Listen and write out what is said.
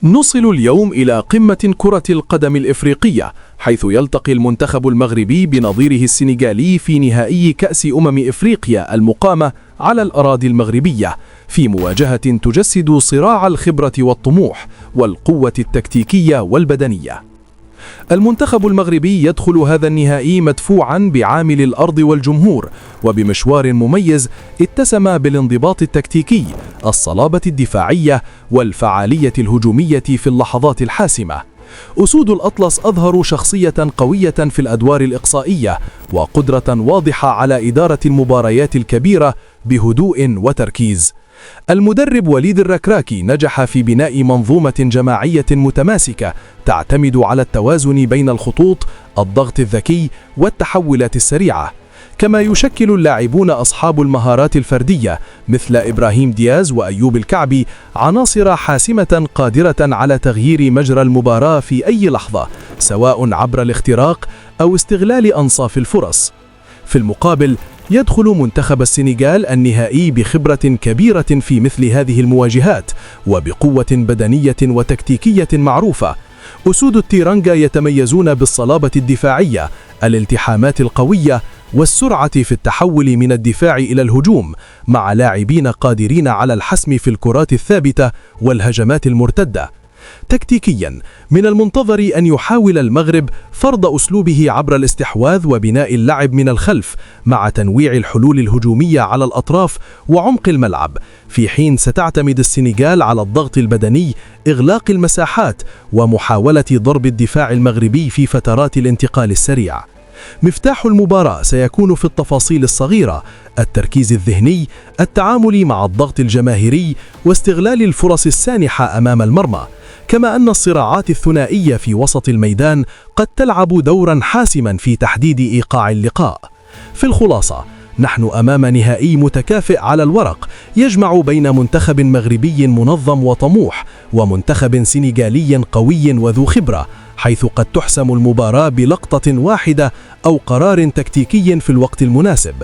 نصل اليوم إلى قمة كرة القدم الإفريقية، حيث يلتقي المنتخب المغربي بنظيره السنغالي في نهائي كأس إفريقيا المقامة على الأراضي المغربية، في مواجهة تجسد صراع الخبرة والطموح والقوة التكتيكية والبدنية. المنتخب المغربي يدخل هذا النهائي مدفوعا بعامل الأرض والجمهور، وبمشوار مميز اتسم بالانضباط التكتيكي، الصلابة الدفاعية والفعالية الهجومية في اللحظات الحاسمة. أسود الأطلس أظهروا شخصية قوية في الأدوار الإقصائية، وقدرة واضحة على إدارة المباريات الكبيرة بهدوء وتركيز. المدرب وليد الركراكي نجح في بناء منظومة جماعية متماسكة تعتمد على التوازن بين الخطوط، الضغط الذكي والتحولات السريعة. كما يشكل اللاعبون أصحاب المهارات الفردية مثل إبراهيم دياز وأيوب الكعبي عناصر حاسمة قادرة على تغيير مجرى المباراة في أي لحظة، سواء عبر الاختراق أو استغلال أنصاف الفرص. في المقابل، يدخل منتخب السنغال النهائي بخبرة كبيرة في مثل هذه المواجهات، وبقوة بدنية وتكتيكية معروفة. أسود التيرانجا يتميزون بالصلابة الدفاعية، الالتحامات القوية، والسرعة في التحول من الدفاع إلى الهجوم، مع لاعبين قادرين على الحسم في الكرات الثابتة والهجمات المرتدة. تكتيكيا، من المنتظر أن يحاول المغرب فرض أسلوبه عبر الاستحواذ وبناء اللعب من الخلف، مع تنويع الحلول الهجومية على الأطراف وعمق الملعب، في حين ستعتمد السنغال على الضغط البدني، إغلاق المساحات، ومحاولة ضرب الدفاع المغربي في فترات الانتقال السريع. مفتاح المباراة سيكون في التفاصيل الصغيرة، التركيز الذهني، التعامل مع الضغط الجماهيري، واستغلال الفرص السانحة أمام المرمى. كما أن الصراعات الثنائية في وسط الميدان قد تلعب دورا حاسما في تحديد إيقاع اللقاء. في الخلاصة، نحن أمام نهائي متكافئ على الورق، يجمع بين منتخب مغربي منظم وطموح ومنتخب سنغالي قوي وذو خبرة، حيث قد تحسم المباراة بلقطة واحدة أو قرار تكتيكي في الوقت المناسب.